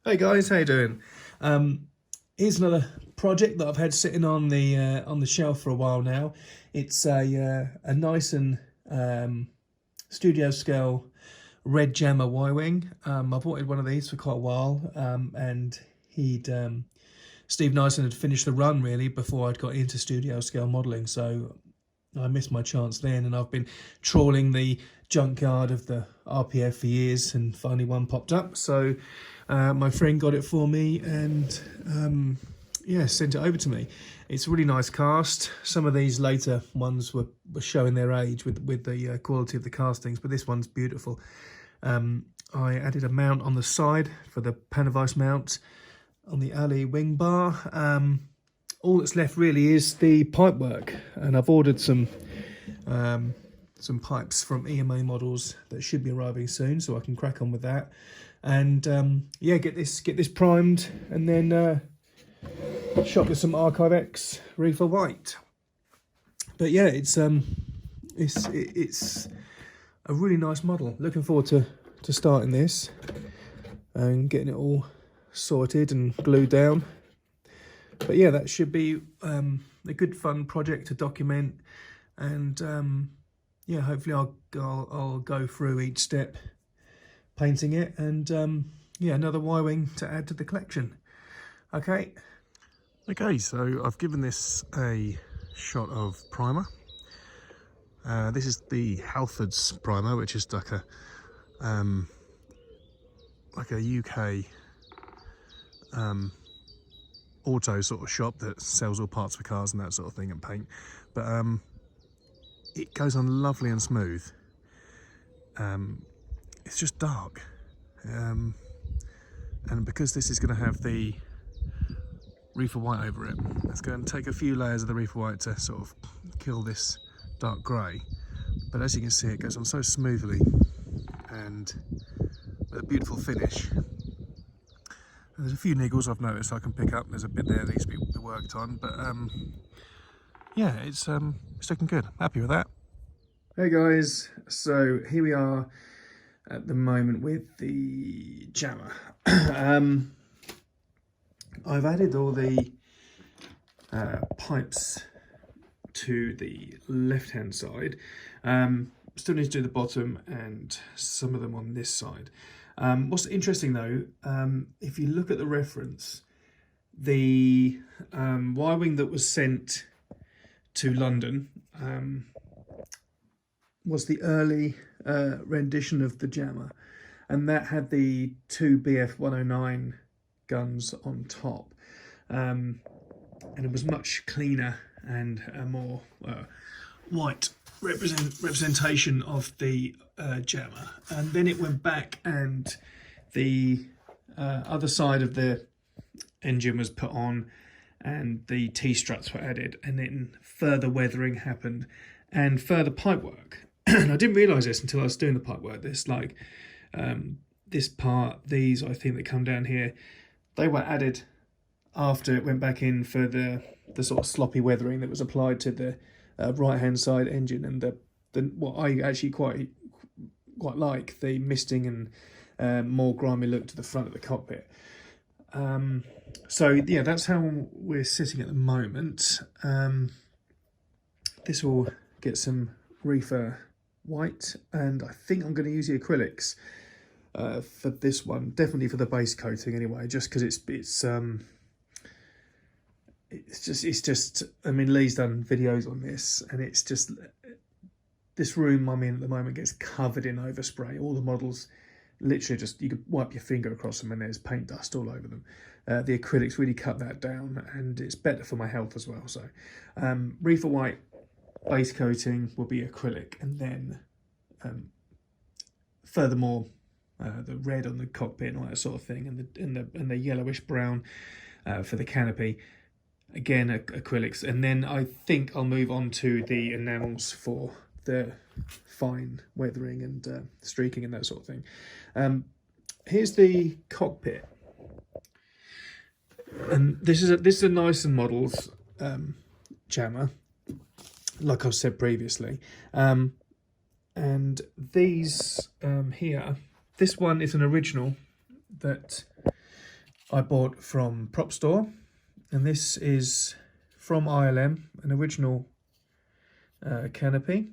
Hey guys, how you doing? Here's another project that I've had sitting on the shelf for a while now. It's a nice and studio scale red jammer Y-wing. I've wanted one of these for quite a while, and he'd Steve Nyson had finished the run really before I'd got into studio scale modelling, so I missed my chance then, and I've been trawling the junkyard of the RPF for years, and finally one popped up. So my friend got it for me, and yeah, sent it over to me. It's a really nice cast. Some of these later ones were showing their age with the quality of the castings, but this one's beautiful. I added a mount on the side for the Panavice mount on the alley wing bar. All that's left really is the pipe work, and I've ordered some pipes from EMA models that should be arriving soon, so I can crack on with that. And yeah, get this primed, and then shot with some Archive X Reefer White. But yeah, it's a really nice model. Looking forward to starting this and getting it all sorted and glued down. But yeah, that should be a good fun project to document, and yeah, hopefully I'll go through each step painting it, and yeah, another Y-wing to add to the collection. Okay, So I've given this a shot of primer. This is the Halfords primer, which is like a UK auto sort of shop that sells all parts for cars and that sort of thing, and paint. But it goes on lovely and smooth. It's just dark, and because this is going to have the Reefer White over it, it's going to take a few layers of the Reefer White to sort of kill this dark grey. But as you can see, it goes on so smoothly and with a beautiful finish. And there's a few niggles I've noticed I can pick up. There's a bit there that needs to be worked on, but yeah, it's looking good. Happy with that. hey guys, so here we are at the moment with the jammer. I've added all the pipes to the left hand side. Still need to do the bottom and some of them on this side. What's interesting though, if you look at the reference, the Y-wing that was sent to London was the early rendition of the jammer, and that had the two BF 109 guns on top, and it was much cleaner and a more white representation of the jammer. And then it went back, and the other side of the engine was put on, and the T-struts were added, and then further weathering happened and further pipe work. And I didn't realise this until I was doing the pipe work. This this part, these I think that come down here, they were added after it went back in for the sort of sloppy weathering that was applied to the right hand side engine, and the what I actually quite like, the misting and more grimy look to the front of the cockpit. So yeah, that's how we're sitting at the moment. This will get some Reefer White, and I think I'm going to use the acrylics for this one, definitely for the base coating anyway, just because it's just I mean, Lee's done videos on this, and it's just, this room I'm in at the moment gets covered in overspray. All the models, literally just, you could wipe your finger across them and there's paint dust all over them. The acrylics really cut that down, and it's better for my health as well. So Reefer White base coating will be acrylic, and then furthermore the red on the cockpit and all that sort of thing, and the yellowish brown for the canopy, again acrylics. And then I think I'll move on to the enamels for the fine weathering and streaking and that sort of thing. Here's the cockpit, and this is a Nyson Models jammer, like I've said previously. And these here, this one is an original that I bought from Prop Store, and this is from ILM, an original canopy.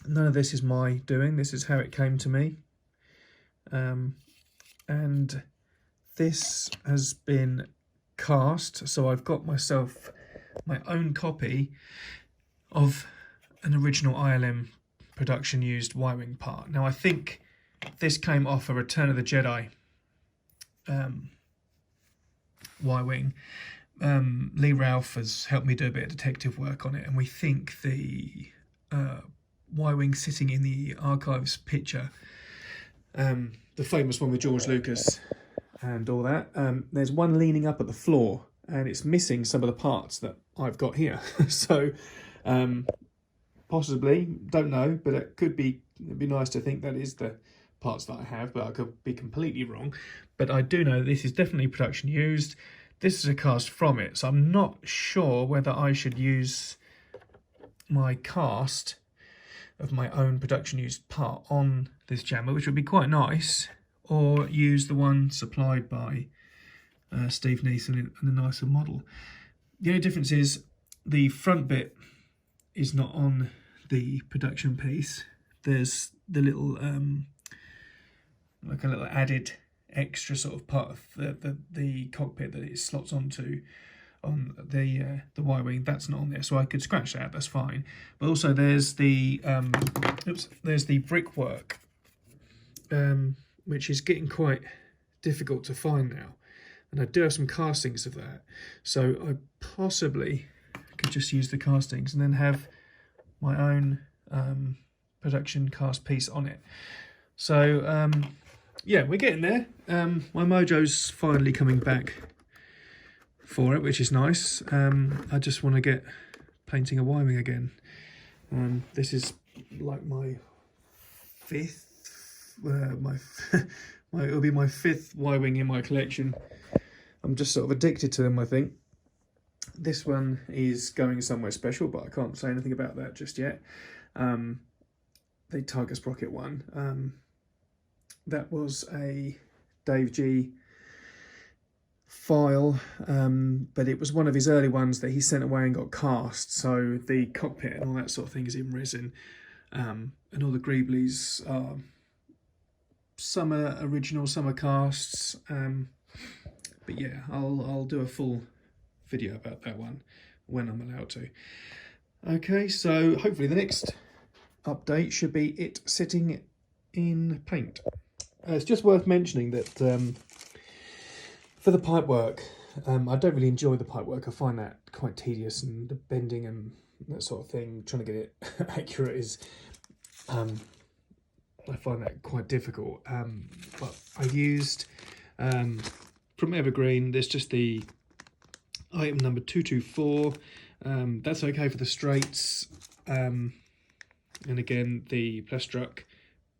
None of this is my doing, this is how it came to me. And this has been cast, so I've got myself my own copy of an original ILM production used Y-Wing part. Now I think this came off a Return of the Jedi Y-Wing. Lee Ralph has helped me do a bit of detective work on it, and we think the Y-Wing sitting in the archives picture, the famous one with George Lucas and all that, there's one leaning up at the floor and it's missing some of the parts that I've got here. So possibly, don't know, but it'd be nice to think that is the parts that I have, but I could be completely wrong. But I do know this is definitely production used. This is a cast from it, so I'm not sure whether I should use my cast of my own production used part on this jammer, which would be quite nice, or use the one supplied by Steve Neeson in a nicer model. The only difference is the front bit is not on the production piece. There's the little like a little added extra sort of part of the cockpit that it slots onto on the Y-Wing. That's not on there, so I could scratch that, that's fine. But also there's the there's the brickwork, which is getting quite difficult to find now, and I do have some castings of that, so I possibly could just use the castings and then have my own production cast piece on it. So yeah, we're getting there. My mojo's finally coming back for it, which is nice. I just want to get painting a Y-Wing again. This is like my fifth, it'll be my fifth Y-Wing in my collection. I'm just sort of addicted to them, I think. This one is going somewhere special, but I can't say anything about that just yet. The Tiger Sprocket one. That was a Dave G file, but it was one of his early ones that he sent away and got cast. So the cockpit and all that sort of thing is in resin, and all the Greeblies are some are original, some are casts. But yeah, I'll do a full video about that one when I'm allowed to. Okay, so hopefully the next update should be it sitting in paint. It's just worth mentioning that for the pipe work, I don't really enjoy the pipe work. I find that quite tedious, and the bending and that sort of thing, trying to get it accurate is, I find that quite difficult. But I used, from Evergreen, there's just the item number 224. That's okay for the straights. And again, the Plastruck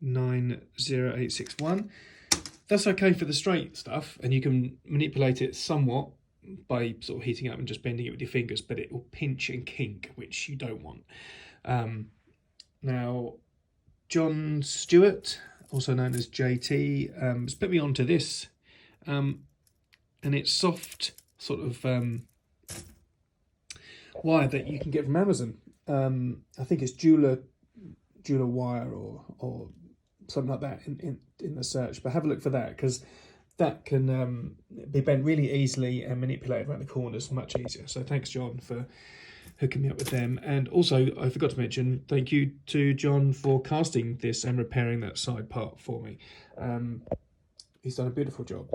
90861. That's okay for the straight stuff, and you can manipulate it somewhat by sort of heating up and just bending it with your fingers, but it will pinch and kink, which you don't want. Now, John Stewart, also known as JT, has put me onto this, and it's soft sort of wire that you can get from Amazon. I think it's Jeweler wire or something like that in the search, but have a look for that, because that can be bent really easily and manipulated around the corners much easier. So thanks, John, for hooking me up with them. And also, I forgot to mention, thank you to John for casting this and repairing that side part for me. He's done a beautiful job.